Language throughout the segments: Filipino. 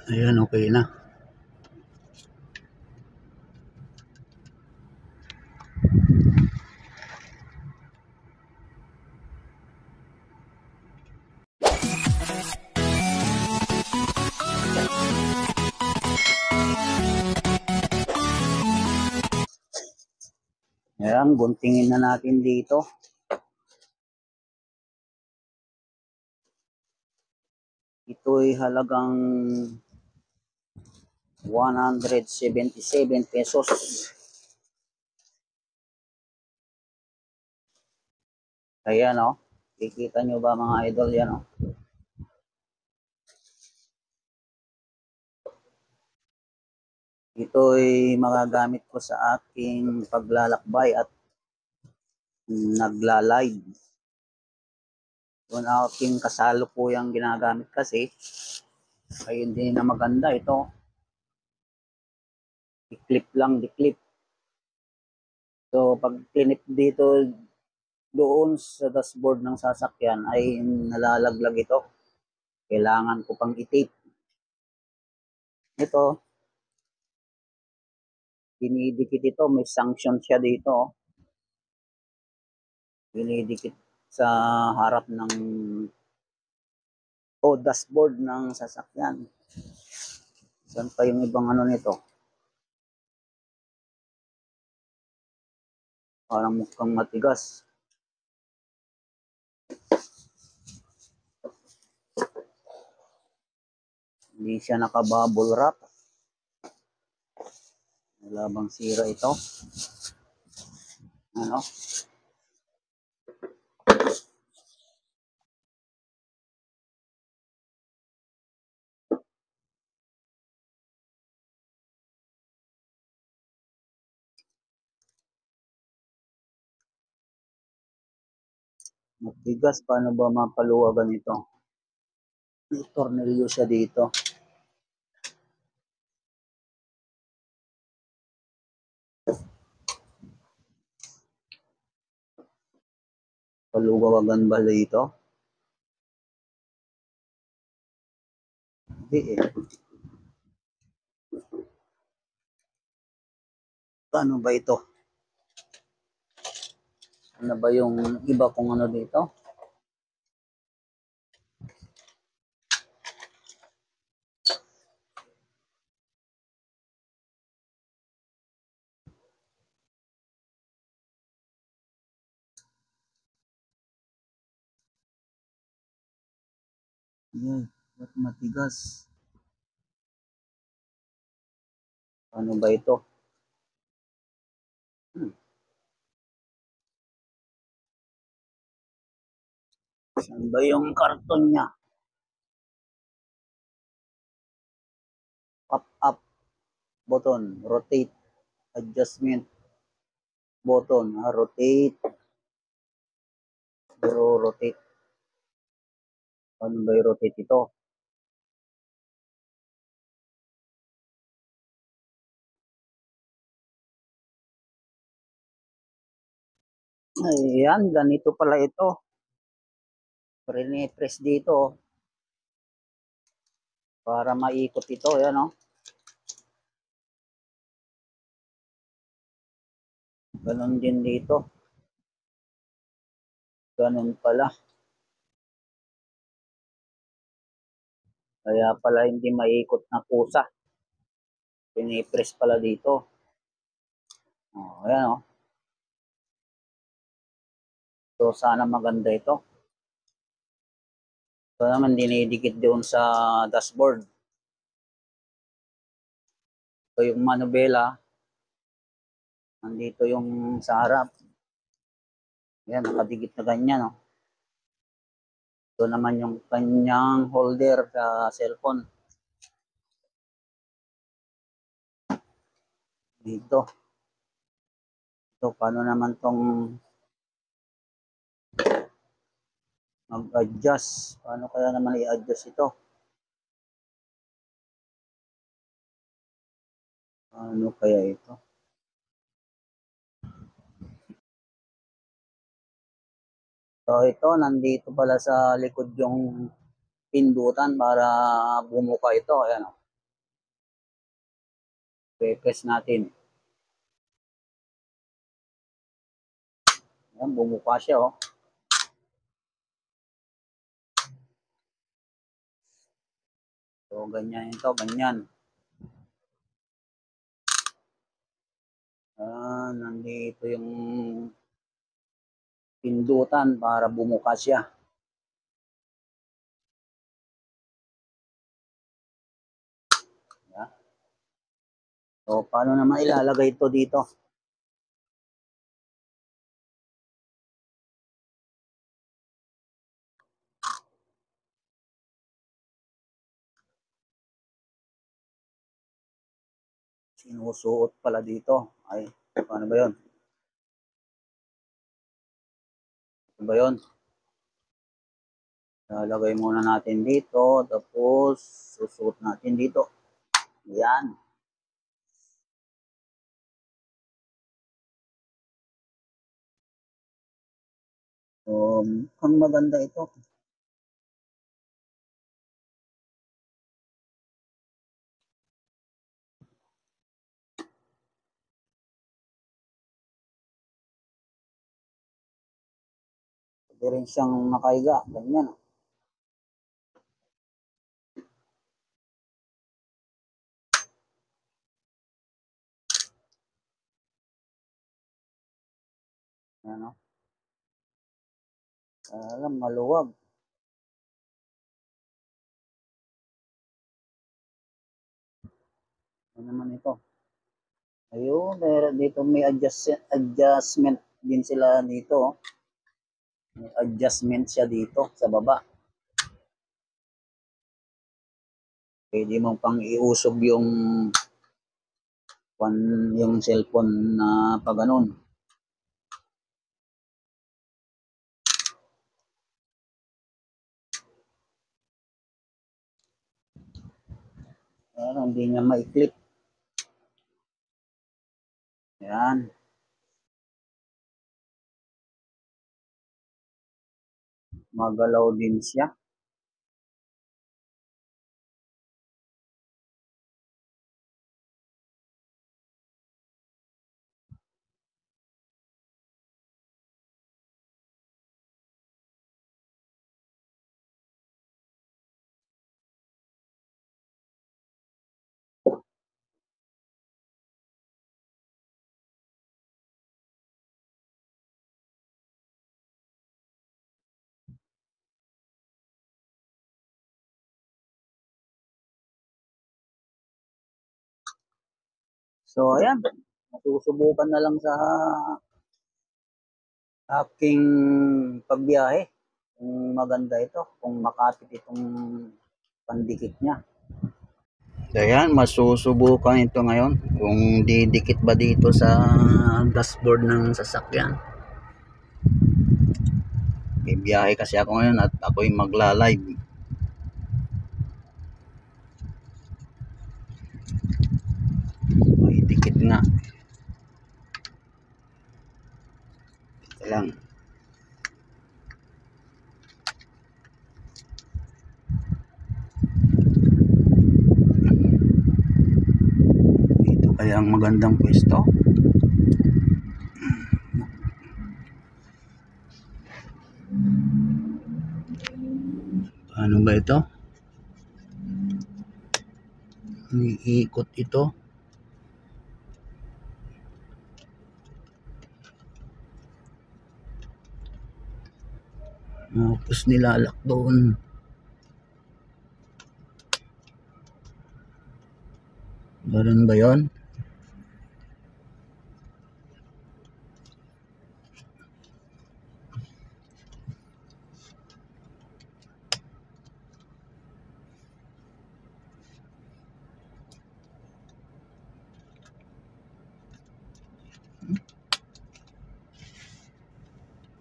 Ayan, okay na. Ayan, guntingin na natin dito. Ito ay halagang 177 pesos. Ayan, oh. Kikita nyo ba mga idol yan, oh? Ito ay magagamit ko sa aking paglalakbay at nagla-live. Yung aking kasalukuyang ginagamit kasi ay hindi na maganda ito. Di-clip lang, di-clip. So pag clip dito doon sa dashboard ng sasakyan ay nalalaglag ito. Kailangan ko pang i-tape. Ito, dinidikit ito. May sanction siya dito. Dinidikit sa harap ng dashboard ng sasakyan. Saan pa yung ibang ano nito? Parang mukhang matigas. Hindi siya naka-bubble wrap. Wala bang sira ito? Ano? Matigas. Paano ba mapaluwagan ito? May tornilyo siya dito. Paluwagan ba dito? Hindi eh. Paano ba ito? Ano ba yung iba kung ano dito? Yan, ba't matigas? Ano ba ito? Saan ba yung karton niya? Pop up button, rotate, adjustment button, rotate, pero rotate. Paano ba i-rotate ito? Ayan, ganito pala ito. Press dito para maikot ito. Ayan, oh. Ganon din dito. Ganon pala. Kaya pala hindi maikot na kusa. Pinipress pala dito. Oh, ayan, oh. So sana maganda ito. So naman dinidikit doon sa dashboard. So yung manubela, nandito yung sa harap. Ayan, nakadikit na ganyan, oh. Ito naman yung kanyang holder sa cellphone. Dito. So, paano naman tong mag-adjust? Paano kaya naman i-adjust ito? Ano kaya ito? So, ito, nandito pala sa likod yung pindutan para bumuka ito. Ayan, oh. Pre-press natin. Ayan, bumuka siya, oh. So, ganyan ito, ganyan. Nandito yung pindutan para bumuka siya. Ayan. So, paano naman ilalagay ito dito? Sinusuot pala dito. Ay, paano ba yun? Ano ba yun? Lalagay muna natin dito, tapos susuot natin dito. Yan. Kung maganda ito. Pwede rin siyang nakaiga. Ganyan. Ano? Alam, maluwag. Ano naman ito? Ayun, meron dito may adjustment din sila dito. May adjustment siya dito sa baba. Pwede mo pang iusog yung cellphone na pag ganun. Hindi niya ma-clip. Yan. Magalaw din siya. So, ayan. Susubukan na lang sa aking pagbiyahe. Kung maganda ito, kung makapit itong pandikit niya. So, ayan, masusubukan ito ngayon. Kung didikit ba dito sa dashboard ng sasakyan. Bibiyahe kasi ako ngayon at ako'y magla-live. May dikit nga. Ito lang. Dito kaya ang magandang pwesto. Ano ba ito? Iikot ito. Tapos nilalak doon. Ganun ba yun?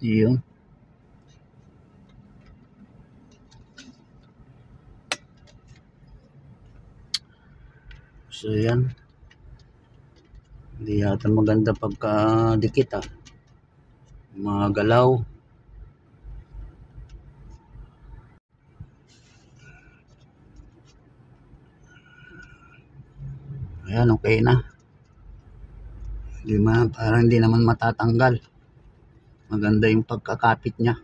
Yun. So yan. Hindi yata maganda pagka dikit mga galaw. Ayan, okay na. Parang hindi naman matatanggal. Maganda yung pagkakapit niya.